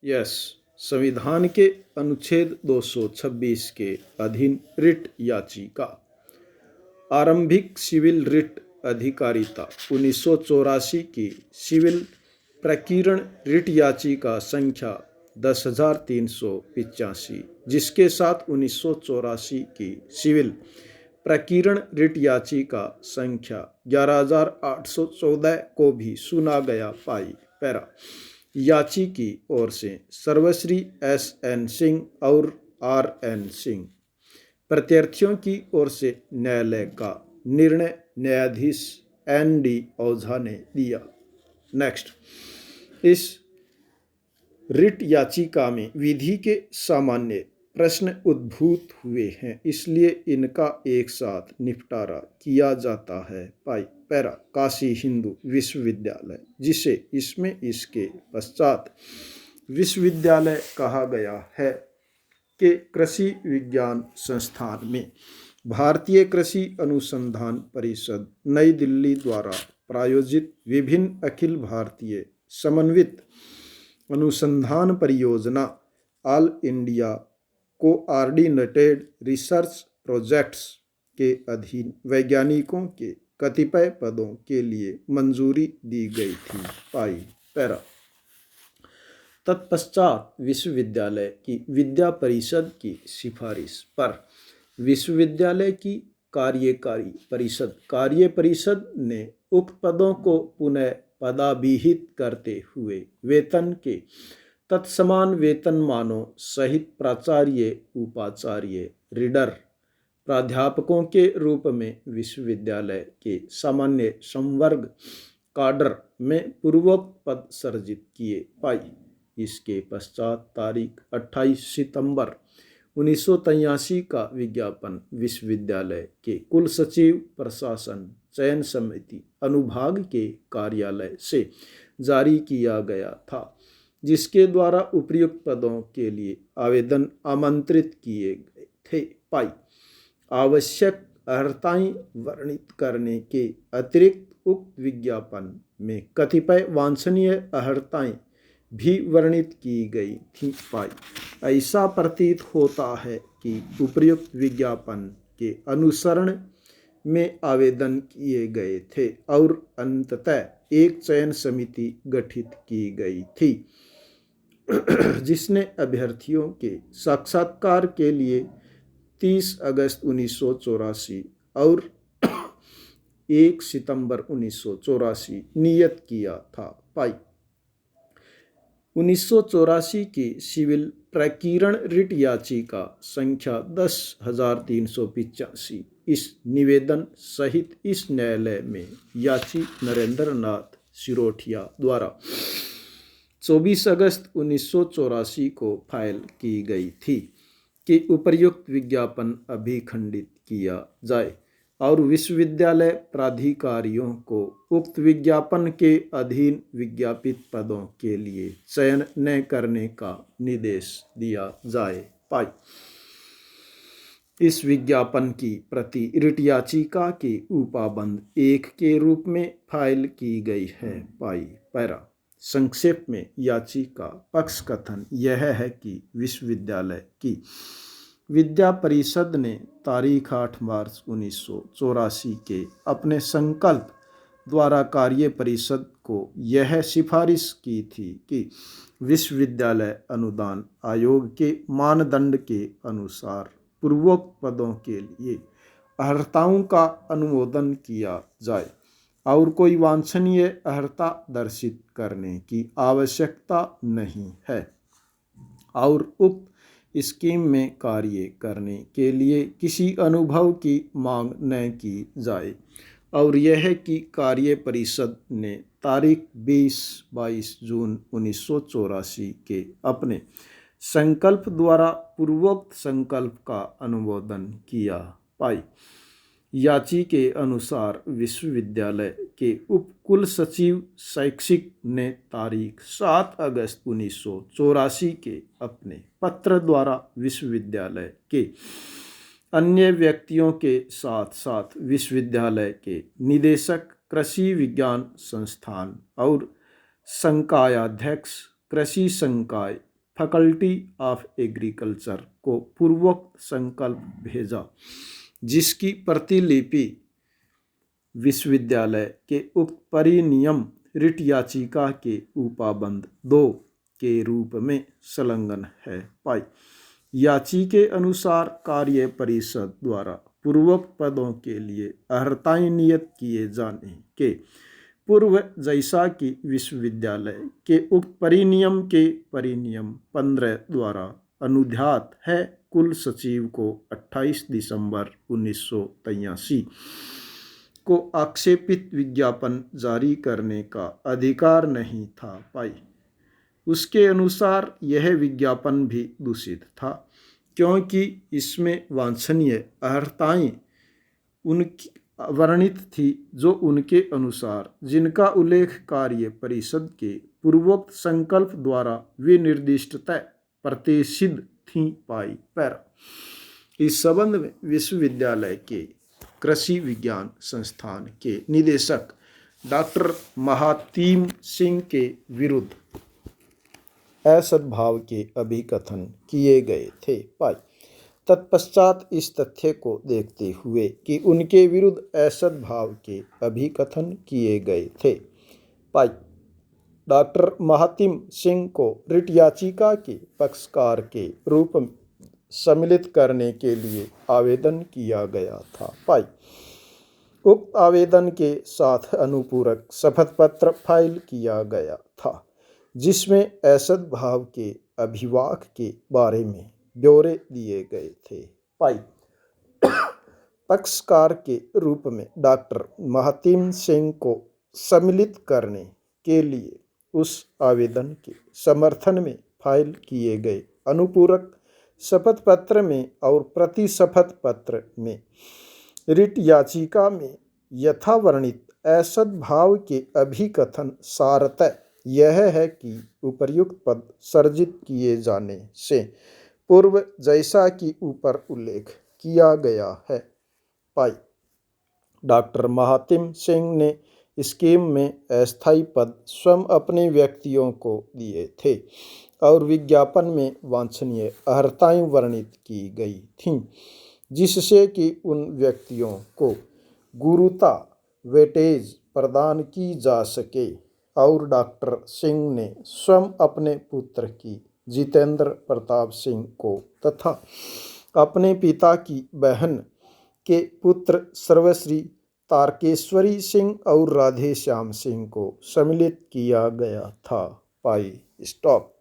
Yes, संविधान के अनुच्छेद 226 के अधीन रिट याचिका। आरंभिक सिविल रिट अधिकारिता 1984 की सिविल प्रकीर्ण रिट याचिका संख्या 10,385, जिसके साथ 1984 की सिविल प्रकीर्ण रिट याचिका संख्या 11,814 को भी सुना गया। पाई पैरा याची की ओर से सर्वश्री S.N. सिंह और R.N. सिंह, प्रत्यार्थियों की ओर से न्यायालय का निर्णय न्यायाधीश N.D. ओझा ने दिया। नेक्स्ट, इस रिट याचिका में विधि के सामान्य प्रश्न उद्भूत हुए हैं, इसलिए इनका एक साथ निपटारा किया जाता है। पाई पैरा काशी हिंदू विश्वविद्यालय, जिसे इसमें इसके पश्चात विश्वविद्यालय कहा गया है, के कृषि विज्ञान संस्थान में भारतीय कृषि अनुसंधान परिषद नई दिल्ली द्वारा प्रायोजित विभिन्न अखिल भारतीय समन्वित अनुसंधान परियोजना all India coordinated research projects के अधीन वैज्ञानिकों के कतिपय पदों के लिए मंजूरी दी गई थी। पाई पैरा तत्पश्चात विश्वविद्यालय की विद्या परिषद की सिफारिश पर विश्वविद्यालय की कार्य परिषद ने उक्त पदों को पुनः पदाभिहित करते हुए वेतन के तत्समान वेतनमानों सहित प्राचार्य, उपाचार्य, रीडर, प्राध्यापकों के रूप में विश्वविद्यालय के सामान्य संवर्ग काडर में पूर्वोक्त पद सर्जित किए। पाई इसके पश्चात तारीख 28 सितंबर 1983 का विज्ञापन विश्वविद्यालय के कुल सचिव, प्रशासन, चयन समिति, अनुभाग के कार्यालय से जारी किया गया था, जिसके द्वारा उपर्युक्त पदों के लिए आवेदन आमंत्रित किए गए थे। पाई आवश्यक अर्हताएं वर्णित करने के अतिरिक्त उक्त विज्ञापन में कतिपय वांछनीय अर्हताएं भी वर्णित की गई थी। पाई ऐसा प्रतीत होता है कि उपर्युक्त विज्ञापन के अनुसरण में आवेदन किए गए थे और अंततः एक चयन समिति गठित की गई थी, जिसने अभ्यर्थियों के साक्षात्कार के लिए 30 अगस्त 1984 और 1 सितंबर 1984 नियत किया था। पाई 1984 की सिविल प्रकीर्ण रिट याचिका संख्या 10,385 इस निवेदन सहित इस न्यायालय में याची नरेंद्र नाथ सिरोठिया द्वारा 24 अगस्त 1984 को फाइल की गई थी कि उपर्युक्त विज्ञापन अभिखंडित किया जाए और विश्वविद्यालय प्राधिकारियों को उक्त विज्ञापन के अधीन विज्ञापित पदों के लिए चयन न करने का निर्देश दिया जाए। पाई इस विज्ञापन की प्रति रिट याचिका के उपाबंध 1 के रूप में फाइल की गई है। पाई पैरा संक्षेप में याचिका पक्ष कथन यह है कि विश्वविद्यालय की विद्या परिषद ने तारीख 8 मार्च 1984 के अपने संकल्प द्वारा कार्य परिषद को यह सिफारिश की थी कि विश्वविद्यालय अनुदान आयोग के मानदंड के अनुसार पूर्वोक्त पदों के लिए अर्हताओं का अनुमोदन किया जाए और कोई वांछनीय अर्हता दर्शित करने की आवश्यकता नहीं है और उक्त स्कीम में कार्य करने के लिए किसी अनुभव की मांग न की जाए और यह कि कार्य परिषद ने तारीख 20-22 जून 1984 के अपने संकल्प द्वारा पूर्वोक्त संकल्प का अनुमोदन किया। पाई याची के अनुसार विश्वविद्यालय के उप कुल सचिव शैक्षिक ने तारीख 7 अगस्त 1984 के अपने पत्र द्वारा विश्वविद्यालय के अन्य व्यक्तियों के साथ साथ विश्वविद्यालय के निदेशक, कृषि विज्ञान संस्थान और संकायाध्यक्ष, कृषि संकाय फैकल्टी ऑफ एग्रीकल्चर को पूर्वोक्त संकल्प भेजा, जिसकी प्रतिलिपि विश्वविद्यालय के उक्त परिनियम रिट याचिका के उपाबंध 2 के रूप में संलग्न है पाई। याचिके अनुसार कार्य परिषद द्वारा पूर्वोक्त पदों के लिए अर्हताएं नियत किए जाने के पूर्व जैसा कि विश्वविद्यालय के उक्त परिनियम के परिनियम 15 द्वारा अनुध्यात है, कुल सचिव को 28 दिसंबर 1983 को आक्षेपित विज्ञापन जारी करने का अधिकार नहीं था पाई। उसके अनुसार यह विज्ञापन भी दूषित था, क्योंकि इसमें वांछनीय अर्हताएं उनकी वर्णित थी जो उनके अनुसार जिनका उल्लेख कार्य परिषद के पूर्वोक्त संकल्प द्वारा विनिर्दिष्टतः प्रतिषिद्ध थी पाई। पैरा इस संबंध में विश्वविद्यालय के कृषि विज्ञान संस्थान के निदेशक डॉक्टर महातीम सिंह के विरुद्ध असद्भाव के अभिकथन किए गए थे पाई। तत्पश्चात इस तथ्य को देखते हुए कि उनके विरुद्ध असद्भाव के अभिकथन किए गए थे पाई, डॉक्टर महातीम सिंह को रिट याचिका के पक्षकार के रूप में सम्मिलित करने के लिए आवेदन किया गया था पाई। उक्त आवेदन के साथ अनुपूरक शपथ पत्र फाइल किया गया था, जिसमें असद्भाव के अभिवाक के बारे में ब्यौरे दिए गए थे पाई। पक्षकार के रूप में डॉक्टर महातीम सिंह को सम्मिलित करने के लिए उस आवेदन के समर्थन में फाइल किए गए अनुपूरक शपथ पत्र में और प्रति शपथ पत्र में रिट याचिका में यथावर्णित असद्भाव के अभिकथन सारतः यह है कि उपर्युक्त पद सर्जित किए जाने से पूर्व जैसा कि ऊपर उल्लेख किया गया है पाई। डॉक्टर महातीम सिंह ने स्कीम में अस्थायी पद स्वयं अपने व्यक्तियों को दिए थे और विज्ञापन में वांछनीय अर्हताएं वर्णित की गई थीं, जिससे कि उन व्यक्तियों को गुरुता वेटेज प्रदान की जा सके। और डॉक्टर सिंह ने स्वयं अपने पुत्र की जितेंद्र प्रताप सिंह को तथा अपने पिता की बहन के पुत्र सर्वश्री तारकेश्वरी सिंह और राधे श्याम सिंह को सम्मिलित किया गया था पाई। स्टॉप।